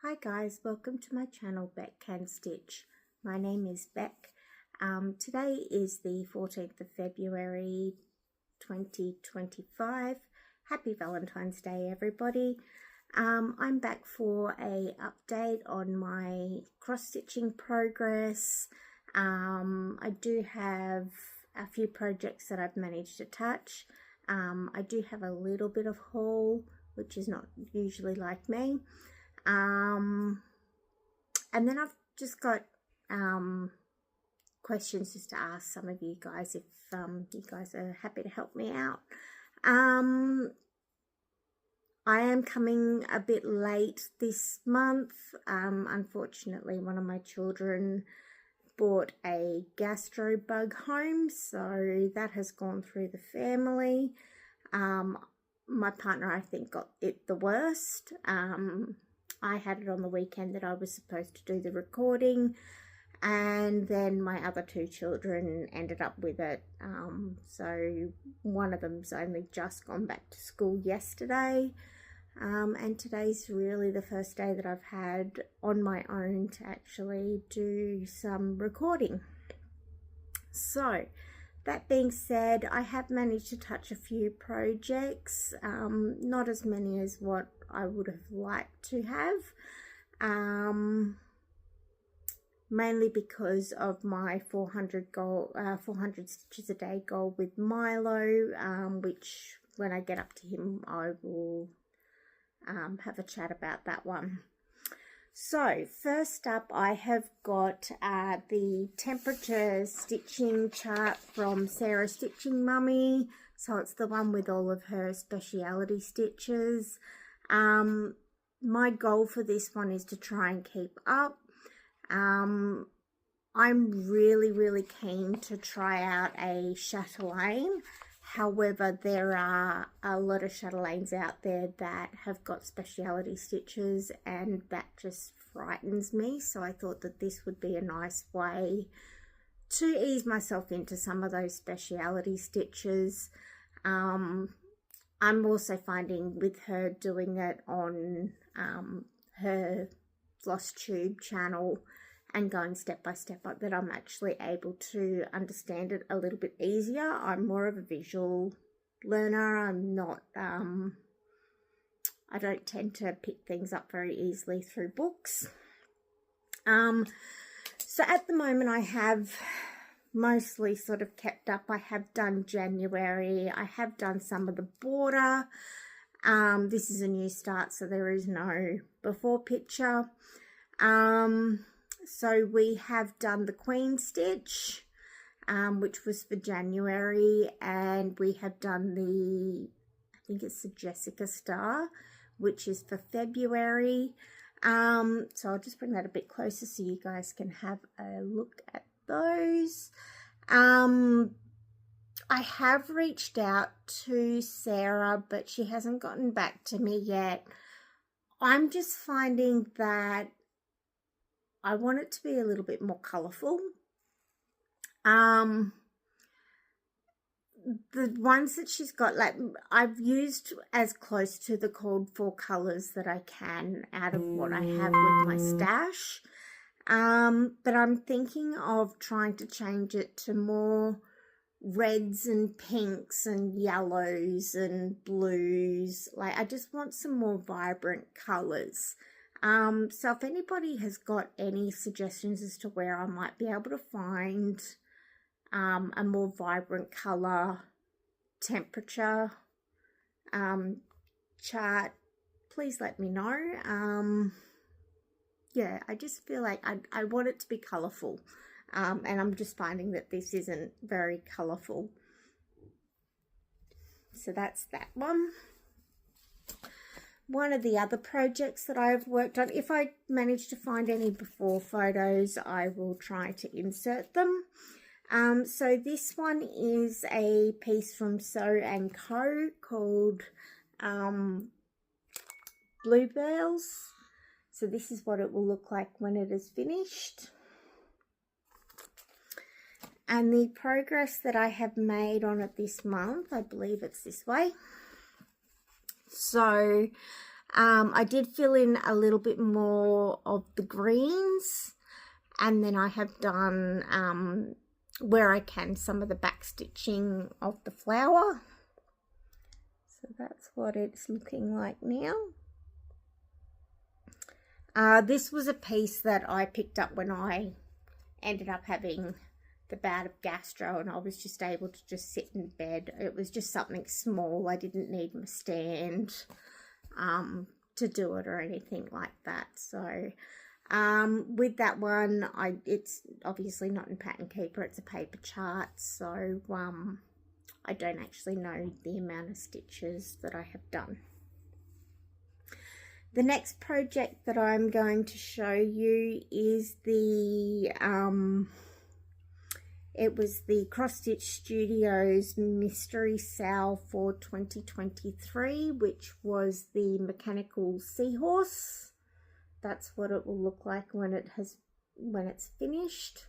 Hi guys, welcome to my channel Beck Can Stitch. My name is Beck. Today is the 14th of February 2025. Happy Valentine's Day everybody. I'm back for a update on my cross-stitching progress. I do have a few projects that I've managed to touch. I do have a little bit of haul, which is not usually like me. And then I've just got questions just to ask some of you guys if you guys are happy to help me out. I am coming a bit late this month. Unfortunately, one of my children brought a gastro bug home, so that has gone through the family. My partner, I think, got it the worst. I had it on the weekend that I was supposed to do the recording, and then my other two children ended up with it. So one of them's only just gone back to school yesterday, and today's really the first day that I've had on my own to actually do some recording. So that being said, I have managed to touch a few projects, not as many as what I would have liked to have, mainly because of my 400 stitches a day goal with Milo, which when I get up to him I will have a chat about that one. So first up, I have got the temperature stitching chart from Sarah Stitching Mummy. So it's the one with all of her speciality stitches. My goal for this one is to try and keep up. I'm really keen to try out a chatelaine. However, there are a lot of chatelaines out there that have got speciality stitches, and that just frightens me. So I thought that this would be a nice way to ease myself into some of those speciality stitches. I'm also finding with her doing it on her Flosstube channel and going step by step up that I'm actually able to understand it a little bit easier. I'm more of a visual learner. I'm not, I don't tend to pick things up very easily through books. So at the moment I have mostly sort of kept up. I have done January. I have done some of the border. This is a new start, so there is no before picture. So we have done the Queen Stitch, which was for January, and we have done the, I think it's the Jessica Star, which is for February. So I'll just bring that a bit closer so you guys can have a look at those. I have reached out to Sarah, but she hasn't gotten back to me yet. I'm just finding that I want it to be a little bit more colourful. The ones that she's got, like, I've used as close to the called for colours that I can out of what I have with my stash. But I'm thinking of trying to change it to more reds and pinks and yellows and blues. Like, I just want some more vibrant colours. So if anybody has got any suggestions as to where I might be able to find a more vibrant colour temperature chart, please let me know. Yeah, I just feel like I want it to be colourful, and I'm just finding that this isn't very colourful. So that's that one. One of the other projects that I've worked on, if I manage to find any before photos, I will try to insert them. So this one is a piece from Sew & Co. called Bluebells. So this is what it will look like when it is finished. And the progress that I have made on it this month, I believe it's this way. So I did fill in a little bit more of the greens, and then I have done where I can some of the back stitching of the flower. So that's what it's looking like now. This was a piece that I picked up when I ended up having the bout of gastro, and I was just able to just sit in bed. It was just something small. I didn't need my stand to do it or anything like that. So with that one, it's obviously not in Pattern Keeper, it's a paper chart, so I don't actually know the amount of stitches that I have done. The next project that I'm going to show you is the it was the Cross Stitch Studios Mystery Sale for 2023, which was the mechanical seahorse. That's what it will look like when it's finished.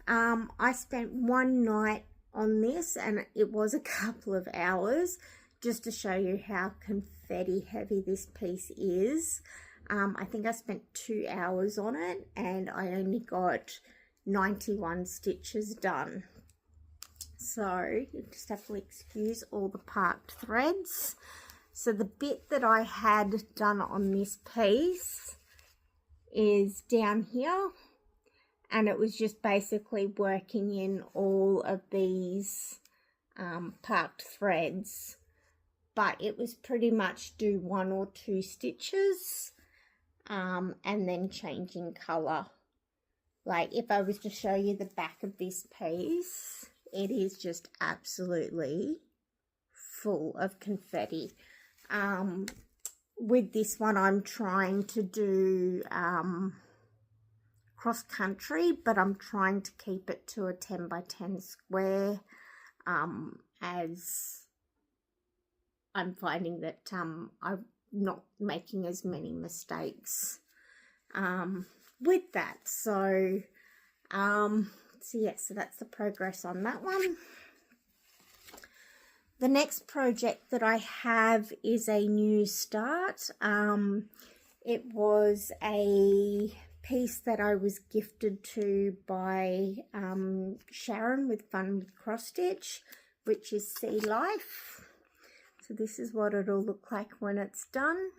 I spent one night on this, and it was a couple of hours, just to show you how confetti heavy this piece is. I think I spent 2 hours on it, and I only got 91 stitches done. So you just have to excuse all the parked threads. So the bit that I had done on this piece is down here, and it was just basically working in all of these parked threads, but it was pretty much do 1 or 2 stitches and then changing color. Like if I was to show you the back of this piece, it is just absolutely full of confetti. With this one, I'm trying to do cross country, but I'm trying to keep it to a 10 by 10 square, as I'm finding that I'm not making as many mistakes with that. So so that's the progress on that one. The next project that I have is a new start. It was a piece that I was gifted to by Sharon with Fun with Cross Stitch, which is Sea Life. So this is what it'll look like when it's done.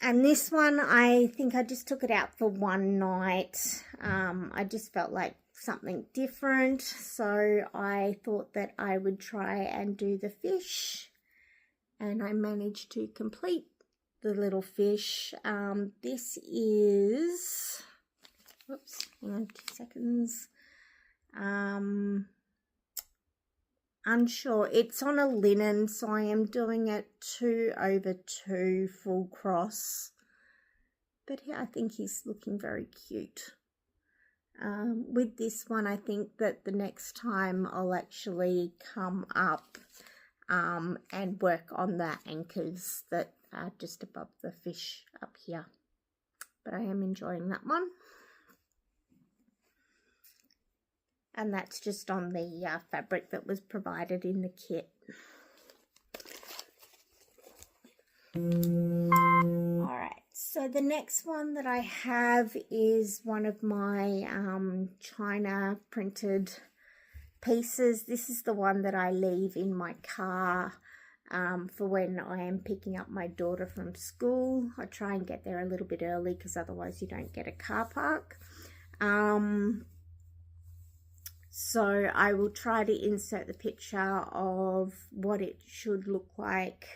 And this one, I think I just took it out for one night. I just felt like something different, so I thought that I would try and do the fish, and I managed to complete the little fish. This is, whoops, hang on 2 seconds. Unsure. It's on a linen, so I am doing it 2/2 full cross. But yeah, I think he's looking very cute. With this one, I think that the next time I'll actually come up and work on the anchors that are just above the fish up here. But I am enjoying that one. And that's just on the fabric that was provided in the kit. Alright, so the next one that I have is one of my China printed pieces. This is the one that I leave in my car for when I am picking up my daughter from school. I try and get there a little bit early because otherwise you don't get a car park. So I will try to insert the picture of what it should look like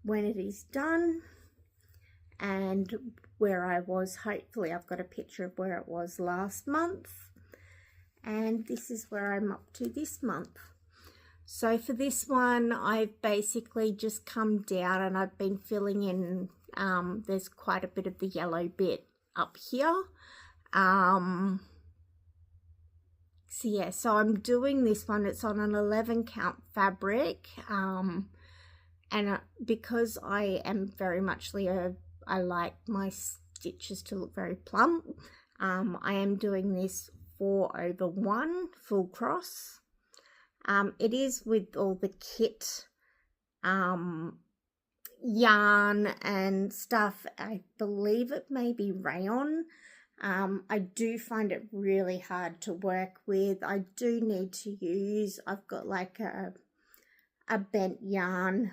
when it is done and where I was. Hopefully I've got a picture of where it was last month, and this is where I'm up to this month. So for this one, I've basically just come down and I've been filling in, there's quite a bit of the yellow bit up here. So yeah, so I'm doing this one. It's on an 11 count fabric, and because I am very much I like my stitches to look very plump. I am doing this 4/1 full cross. It is with all the kit yarn and stuff. I believe it may be rayon. I do find it really hard to work with. I do need to use, I've got like a bent yarn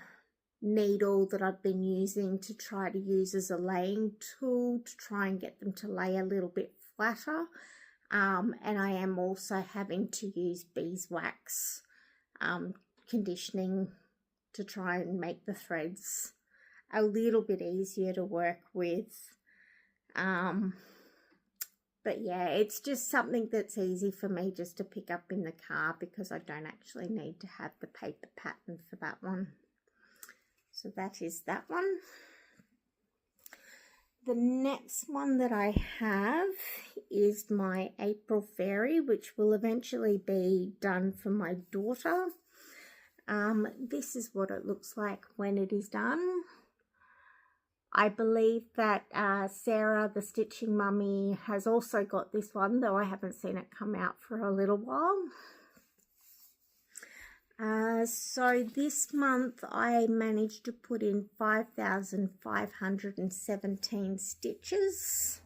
needle that I've been using to try to use as a laying tool to try and get them to lay a little bit flatter. And I am also having to use beeswax conditioning to try and make the threads a little bit easier to work with. But yeah, it's just something that's easy for me just to pick up in the car because I don't actually need to have the paper pattern for that one. So that is that one. The next one that I have is my April Fairy, which will eventually be done for my daughter. This is what it looks like when it is done. I believe that Sarah, the Stitching Mummy, has also got this one, though I haven't seen it come out for a little while. So this month I managed to put in 5,517 stitches,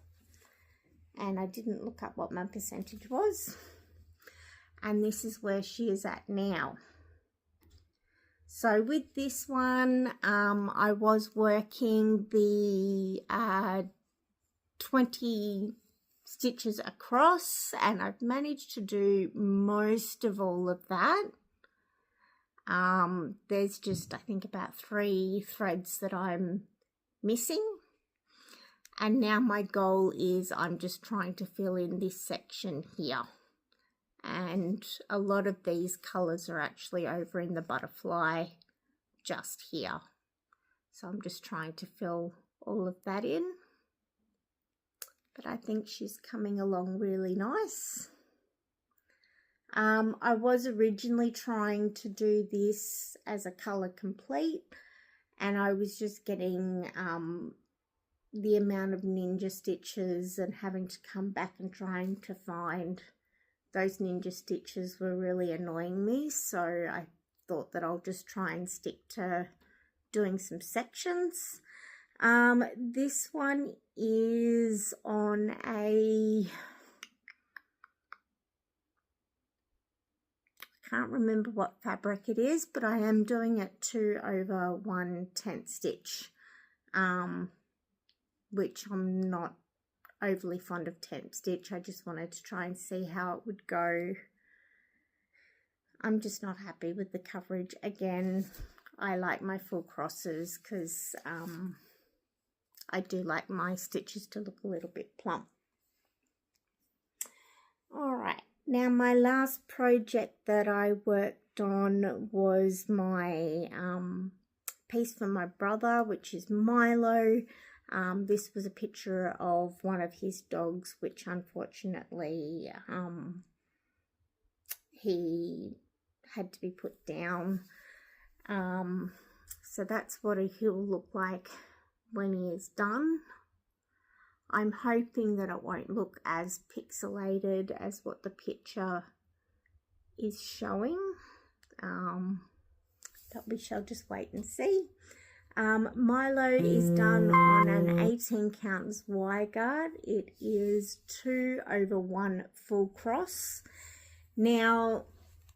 and I didn't look up what my percentage was, and this is where she is at now. So with this one, I was working the 20 stitches across, and I've managed to do most of all of that. There's just, I think, about 3 threads that I'm missing. And now my goal is I'm just trying to fill in this section here. And a lot of these colours are actually over in the butterfly just here. So I'm just trying to fill all of that in. But I think she's coming along really nice. I was originally trying to do this as a colour complete, and I was just getting the amount of ninja stitches and having to come back and trying to find those ninja stitches were really annoying me, so I thought that I'll just try and stick to doing some sections. This one is on a, I can't remember what fabric it is, but I am doing it 2/1/10 stitch, which I'm not overly fond of temp stitch. I just wanted to try and see how it would go. I'm just not happy with the coverage. Again, I like my full crosses because I do like my stitches to look a little bit plump. Alright, now my last project that I worked on was my piece for my brother, which is Milo. This was a picture of one of his dogs, which unfortunately he had to be put down. So that's what he'll look like when he is done. I'm hoping that it won't look as pixelated as what the picture is showing, but we shall just wait and see. Milo is done on an 18 counts Y guard. It is 2/1 full cross. Now,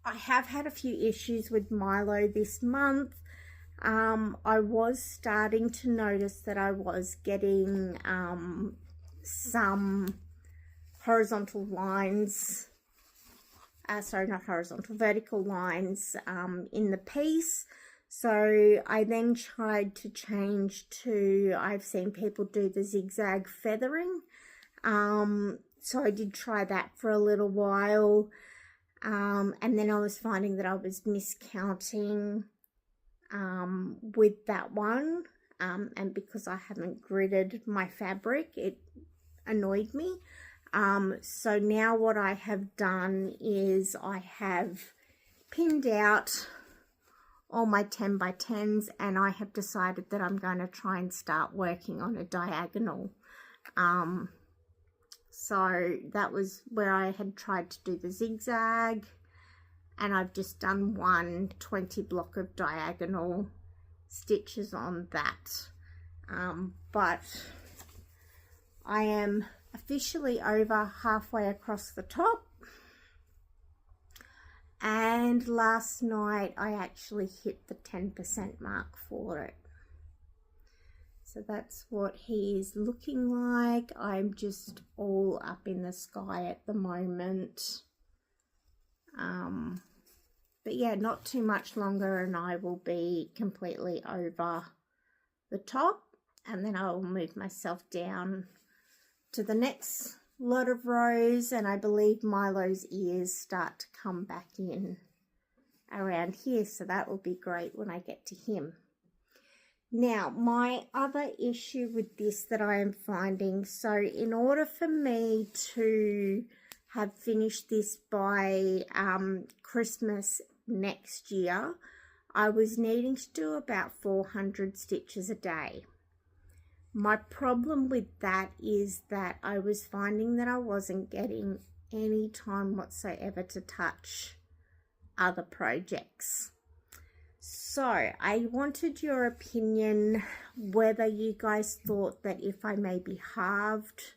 I have had a few issues with Milo this month. I was starting to notice that I was getting some horizontal lines, vertical lines in the piece. So I then tried to change to, I've seen people do the zigzag feathering. So I did try that for a little while. And then I was finding that I was miscounting with that one. And because I haven't gridded my fabric, it annoyed me. So now what I have done is I have pinned out all my 10x10s, and I have decided that I'm going to try and start working on a diagonal. So that was where I had tried to do the zigzag, and I've just done one 20 block of diagonal stitches on that. But I am officially over halfway across the top, and last night I actually hit the 10% mark for it. So that's what he is looking like. I'm just all up in the sky at the moment. But yeah, not too much longer and I will be completely over the top, and then I will move myself down to the next lot of rows, and I believe Milo's ears start to come back in around here, so that will be great when I get to him. Now, my other issue with this that I am finding, so in order for me to have finished this by Christmas next year, I was needing to do about 400 stitches a day. My problem with that is that I was finding that I wasn't getting any time whatsoever to touch other projects. So I wanted your opinion whether you guys thought that if I maybe halved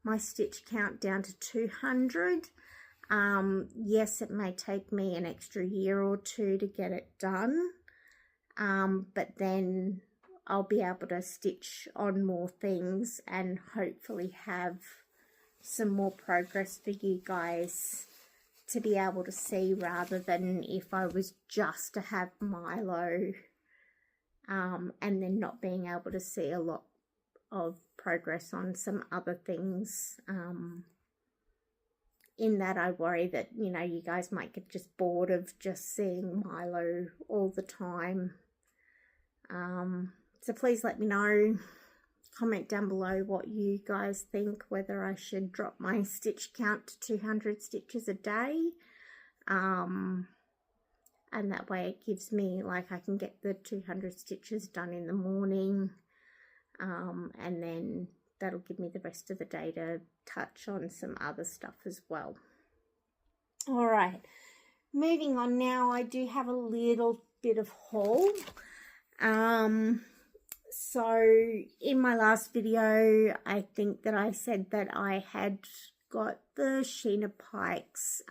my stitch count down to 200, yes, it may take me an extra year or two to get it done, but then I'll be able to stitch on more things and hopefully have some more progress for you guys to be able to see, rather than if I was just to have Milo and then not being able to see a lot of progress on some other things. In that I worry that, you know, you guys might get just bored of just seeing Milo all the time. So please let me know, comment down below what you guys think, whether I should drop my stitch count to 200 stitches a day. And that way it gives me, like, I can get the 200 stitches done in the morning. And then that'll give me the rest of the day to touch on some other stuff as well. All right, moving on now. I do have a little bit of haul. So in my last video, I think that I said that I had got the Sheena Pikes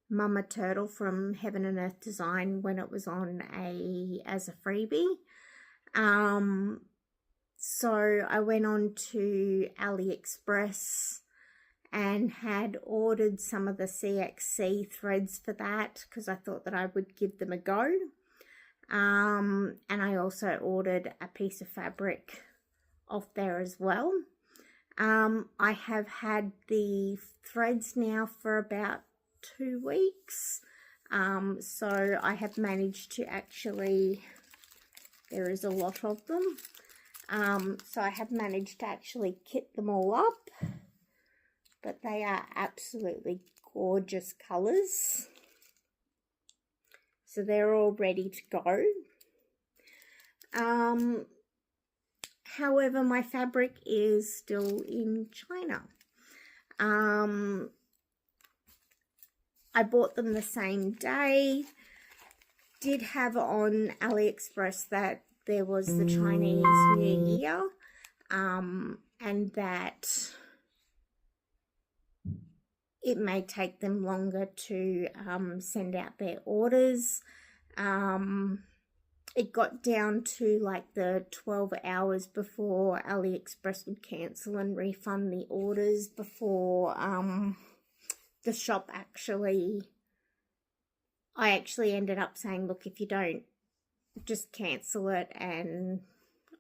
Mama Turtle from Heaven and Earth Design when it was on as a freebie. So I went on to AliExpress and had ordered some of the CXC threads for that because I thought that I would give them a go. And I also ordered a piece of fabric off there as well. I have had the threads now for about 2 weeks. So I have managed to actually, there is a lot of them. So I have managed to actually kit them all up, but they are absolutely gorgeous colours. So they're all ready to go. However, my fabric is still in China. I bought them the same day. Did have on AliExpress that there was the Chinese New Year, and that it may take them longer to send out their orders. It got down to like the 12 hours before AliExpress would cancel and refund the orders before the shop I actually ended up saying, look, if you don't, just cancel it and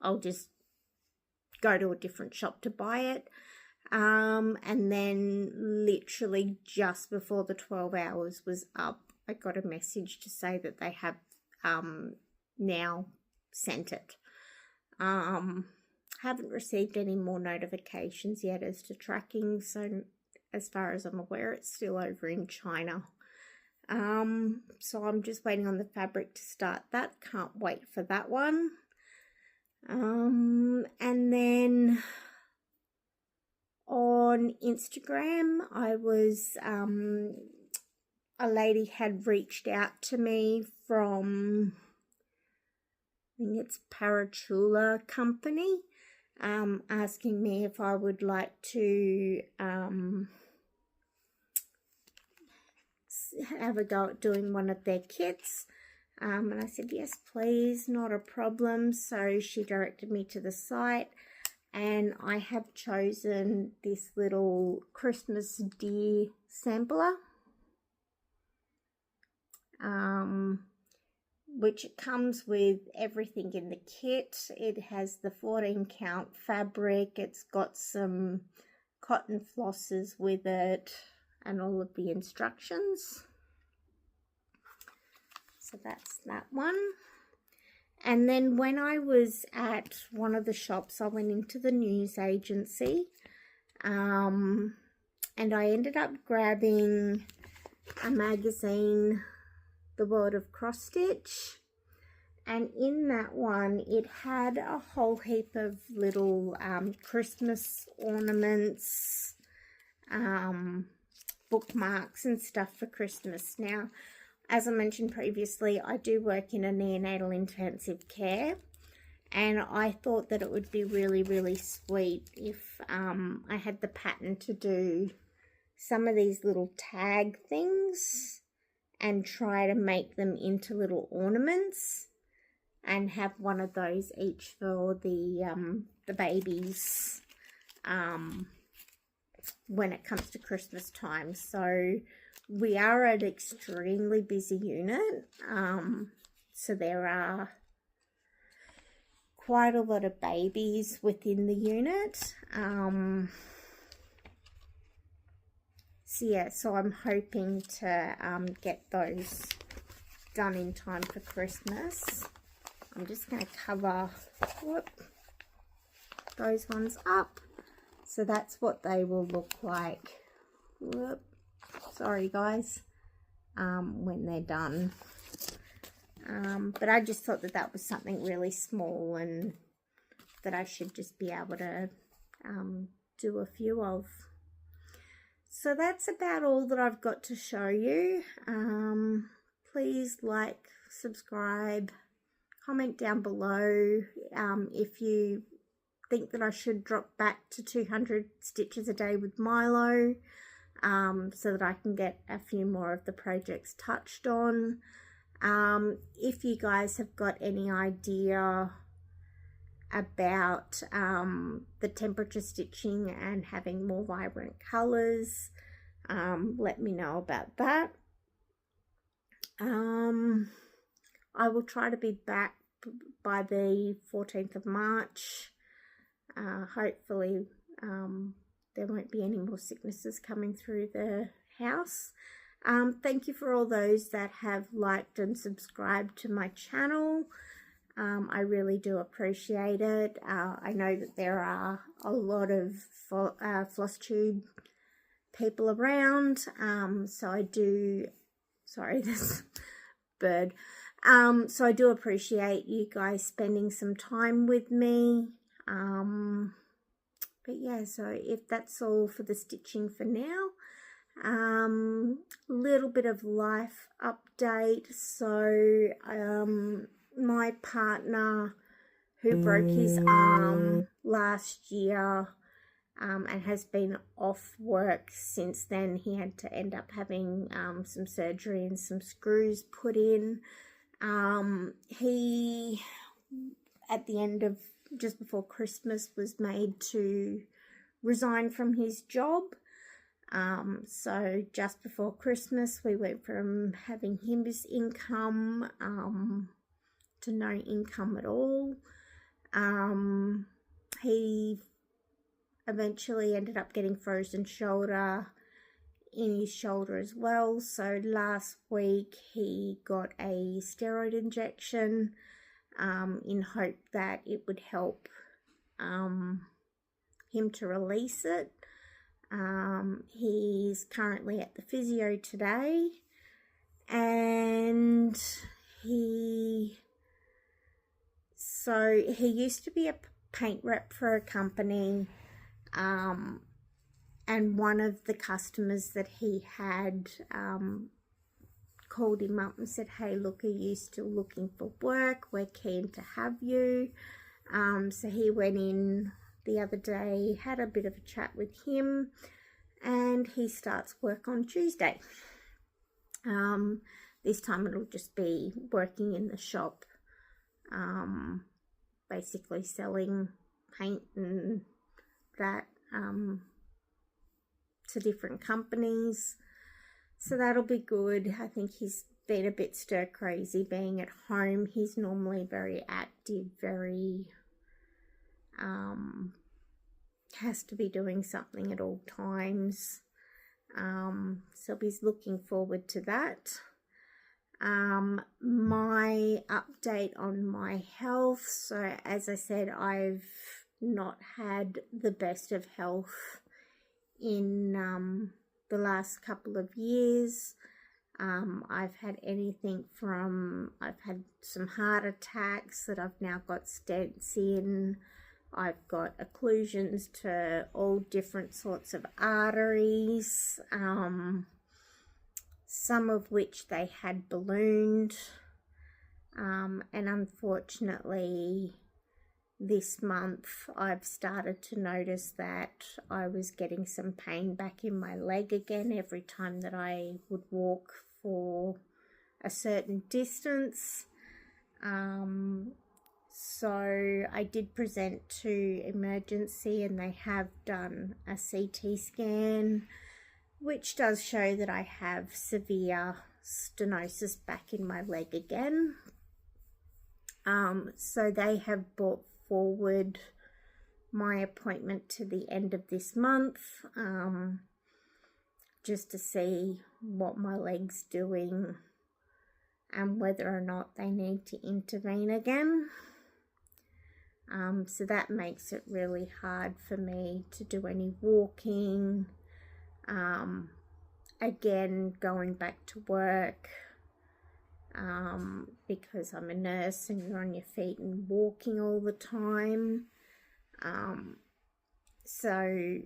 I'll just go to a different shop to buy it. And then literally just before the 12 hours was up, I got a message to say that they have now sent it. Haven't received any more notifications yet as to tracking, so as far as I'm aware, it's still over in China. So I'm just waiting on the fabric to start that. Can't wait for that one. And then on Instagram, I was, a lady had reached out to me from think it's Parachula Company, asking me if I would like to have a go at doing one of their kits. And I said, yes, please, not a problem. So she directed me to the site, and I have chosen this little Christmas deer sampler, which comes with everything in the kit. It has the 14 count fabric, it's got some cotton flosses with it, and all of the instructions. So that's that one. And then when I was at one of the shops, I went into the news agency, and I ended up grabbing a magazine, The World of Cross Stitch, and in that one it had a whole heap of little Christmas ornaments, bookmarks and stuff for Christmas. Now, as I mentioned previously, I do work in a neonatal intensive care, and I thought that it would be really, really sweet if I had the pattern to do some of these little tag things and try to make them into little ornaments and have one of those each for the babies when it comes to Christmas time. So we are an extremely busy unit, so there are quite a lot of babies within the unit. So yeah, so I'm hoping to get those done in time for Christmas. I'm just going to cover those ones up. So that's what they will look like. Sorry guys, when they're done. But I just thought that that was something really small and that I should just be able to do a few of. So that's about all that I've got to show you. Please like, subscribe, comment down below if you think that I should drop back to 200 stitches a day with Milo, so that I can get a few more of the projects touched on. If you guys have got any idea about the temperature stitching and having more vibrant colors, let me know about that. I will try to be back by the 14th of March. Hopefully there won't be any more sicknesses coming through the house. Thank you for all those that have liked and subscribed to my channel. I really do appreciate it. I know that there are a lot of Flosstube people around, so I do, sorry, this bird. So I do appreciate you guys spending some time with me. But yeah, so if that's all for the stitching for now. Little bit of life update. So my partner, who broke his arm last year and has been off work since then, he had to end up having some surgery and some screws put in. He, at the end of just before Christmas, was made to resign from his job. So just before Christmas, we went from having his income to no income at all. He eventually ended up getting frozen shoulder in his shoulder as well. So last week he got a steroid injection in hope that it would help him to release it. He's currently at the physio today, and he used to be a paint rep for a company, and one of the customers that he had called him up and said, hey, look, are you still looking for work? We're keen to have you. So he went in the other day, had a bit of a chat with him, and he starts work on Tuesday. This time it'll just be working in the shop, basically selling paint and that to different companies. So that'll be good. I think he's been a bit stir crazy being at home. He's normally very active, very has to be doing something at all times. So he's looking forward to that. My update on my health. So as I said, I've not had the best of health in the last couple of years. I've had anything from, I've had some heart attacks that I've now got stents in. I've got occlusions to all different sorts of arteries, some of which they had ballooned, and unfortunately this month I've started to notice that I was getting some pain back in my leg again every time that I would walk for a certain distance. So I did present to emergency and they have done a CT scan, which does show that I have severe stenosis back in my leg again. So they have brought forward my appointment to the end of this month, just to see what my leg's doing and whether or not they need to intervene again. So that makes it really hard for me to do any walking. Again, going back to work, because I'm a nurse and you're on your feet and walking all the time. So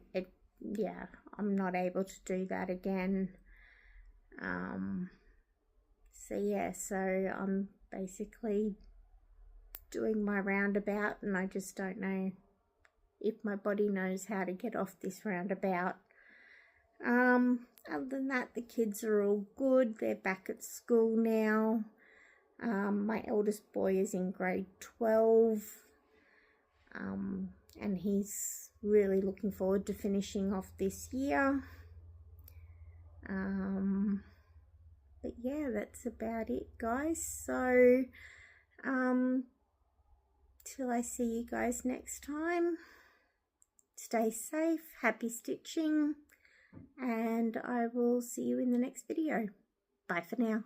yeah, I'm not able to do that again. So yeah, so I'm basically doing my roundabout and I just don't know if my body knows how to get off this roundabout. Other than that, the kids are all good. They're back at school now. My eldest boy is in grade 12, and he's really looking forward to finishing off this year. But yeah, that's about it, guys. So till I see you guys next time, stay safe, happy stitching, and I will see you in the next video. Bye for now.